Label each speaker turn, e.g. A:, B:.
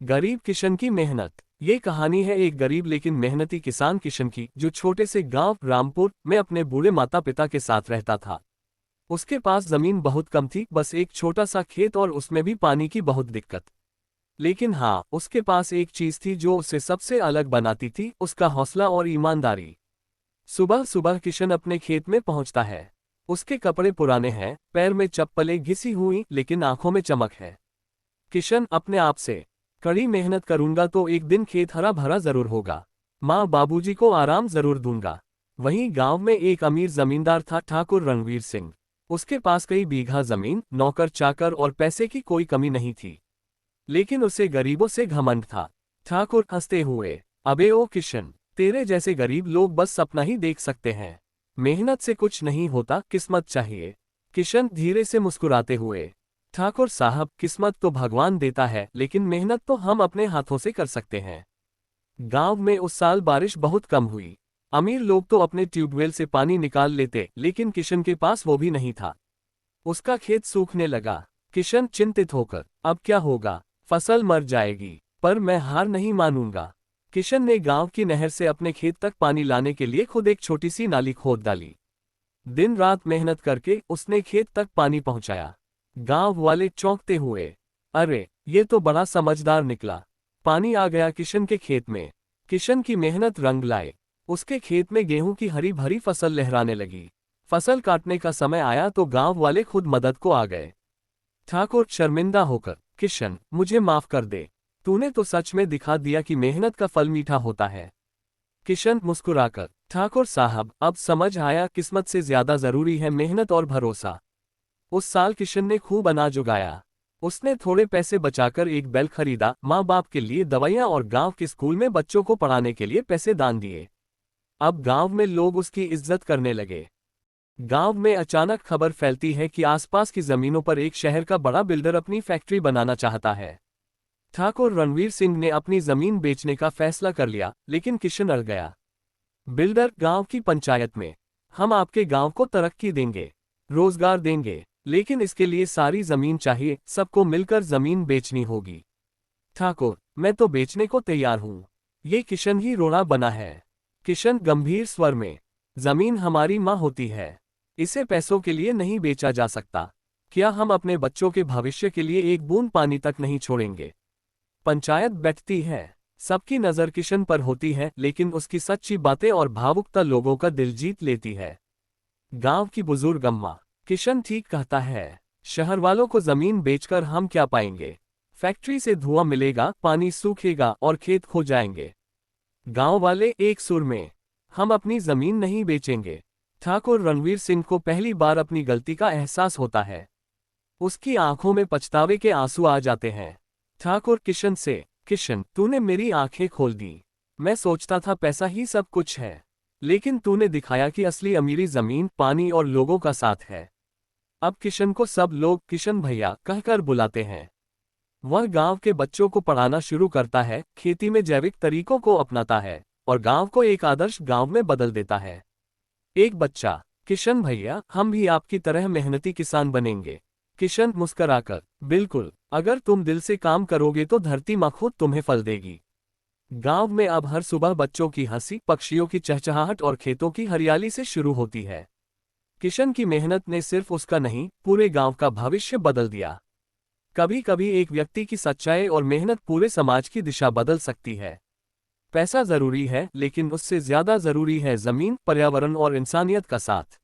A: गरीब किशन की मेहनत। ये कहानी है एक गरीब लेकिन मेहनती किसान किशन की, जो छोटे से गांव रामपुर में अपने बूढ़े माता पिता के साथ रहता था। उसके पास जमीन बहुत कम थी, बस एक छोटा सा खेत, और उसमें भी पानी की बहुत दिक्कत। लेकिन हाँ, उसके पास एक चीज थी जो उसे सबसे अलग बनाती थी, उसका हौसला और ईमानदारी। सुबह सुबह किशन अपने खेत में पहुंचता है। उसके कपड़े पुराने हैं, पैर में चप्पलें घिसी हुई, लेकिन आंखों में चमक है। किशन अपने आप से, कड़ी मेहनत करूंगा तो एक दिन खेत हरा भरा जरूर होगा। माँ बाबूजी को आराम जरूर दूंगा। वहीं गांव में एक अमीर जमींदार था, ठाकुर रणवीर सिंह। उसके पास कई बीघा जमीन, नौकर चाकर और पैसे की कोई कमी नहीं थी। लेकिन उसे गरीबों से घमंड था। ठाकुर हंसते हुए, अबे ओ किशन, तेरे जैसे गरीब लोग बस सपना ही देख सकते हैं। मेहनत से कुछ नहीं होता, किस्मत चाहिए। किशन धीरे से मुस्कुराते हुए, ठाकुर साहब, किस्मत तो भगवान देता है, लेकिन मेहनत तो हम अपने हाथों से कर सकते हैं। गांव में उस साल बारिश बहुत कम हुई। अमीर लोग तो अपने ट्यूबवेल से पानी निकाल लेते, लेकिन किशन के पास वो भी नहीं था। उसका खेत सूखने लगा। किशन चिंतित होकर, अब क्या होगा, फसल मर जाएगी। पर मैं हार नहीं मानूंगा। किशन ने गांव की नहर से अपने खेत तक पानी लाने के लिए खुद एक छोटी सी नाली खोद डाली। दिन रात मेहनत करके उसने खेत तक पानी पहुंचाया। गांव वाले चौंकते हुए, अरे ये तो बड़ा समझदार निकला। पानी आ गया किशन के खेत में। किशन की मेहनत रंग लाए। उसके खेत में गेहूं की हरी भरी फसल लहराने लगी। फसल काटने का समय आया तो गांव वाले खुद मदद को आ गए। ठाकुर शर्मिंदा होकर, किशन, मुझे माफ कर दे। तूने तो सच में दिखा दिया कि मेहनत का फल मीठा होता है। किशन मुस्कुराकर, ठाकुर साहब, अब समझ आया, किस्मत से ज्यादा जरूरी है मेहनत और भरोसा। उस साल किशन ने खूब अनाज उगाया। उसने थोड़े पैसे बचाकर एक बैल खरीदा, माँ बाप के लिए दवाइयाँ और गांव के स्कूल में बच्चों को पढ़ाने के लिए पैसे दान दिए। अब गांव में लोग उसकी इज्जत करने लगे। गांव में अचानक खबर फैलती है कि आसपास की जमीनों पर एक शहर का बड़ा बिल्डर अपनी फैक्ट्री बनाना चाहता है। ठाकुर रणवीर सिंह ने अपनी जमीन बेचने का फैसला कर लिया, लेकिन किशन अड़ गया। बिल्डर, गांव की पंचायत में हम आपके गांव को तरक्की देंगे, रोजगार देंगे, लेकिन इसके लिए सारी जमीन चाहिए, सबको मिलकर जमीन बेचनी होगी। ठाकुर, मैं तो बेचने को तैयार हूं। ये किशन ही रोड़ा बना है। किशन गंभीर स्वर में, जमीन हमारी मां होती है। इसे पैसों के लिए नहीं बेचा जा सकता। क्या हम अपने बच्चों के भविष्य के लिए एक बूंद पानी तक नहीं छोड़ेंगे? पंचायत बैठती है। सबकी नजर किशन पर होती है, लेकिन उसकी सच्ची बातें और भावुकता लोगों का दिल जीत लेती है। गांव की बुजुर्ग अम्मा, किशन ठीक कहता है। शहर वालों को जमीन बेचकर हम क्या पाएंगे? फैक्ट्री से धुआं मिलेगा, पानी सूखेगा और खेत खो जाएंगे। गांव वाले एक सुर में, हम अपनी जमीन नहीं बेचेंगे। ठाकुर रणवीर सिंह को पहली बार अपनी गलती का एहसास होता है। उसकी आंखों में पछतावे के आंसू आ जाते हैं। ठाकुर किशन से, किशन, तूने मेरी आंखें खोल दी। मैं सोचता था पैसा ही सब कुछ है, लेकिन तूने दिखाया कि असली अमीरी जमीन, पानी और लोगों का साथ है। अब किशन को सब लोग किशन भैया कहकर बुलाते हैं। वह गांव के बच्चों को पढ़ाना शुरू करता है, खेती में जैविक तरीकों को अपनाता है और गांव को एक आदर्श गांव में बदल देता है। एक बच्चा, किशन भैया, हम भी आपकी तरह मेहनती किसान बनेंगे। किशन मुस्कराकर, बिल्कुल, अगर तुम दिल से काम करोगे तो धरती माँ खुद तुम्हें फल देगी। गांव में अब हर सुबह बच्चों की हंसी, पक्षियों की चहचहाहट और खेतों की हरियाली से शुरू होती है। किशन की मेहनत ने सिर्फ उसका नहीं, पूरे गांव का भविष्य बदल दिया। कभी कभी एक व्यक्ति की सच्चाई और मेहनत पूरे समाज की दिशा बदल सकती है। पैसा जरूरी है, लेकिन उससे ज्यादा जरूरी है जमीन, पर्यावरण और इंसानियत का साथ।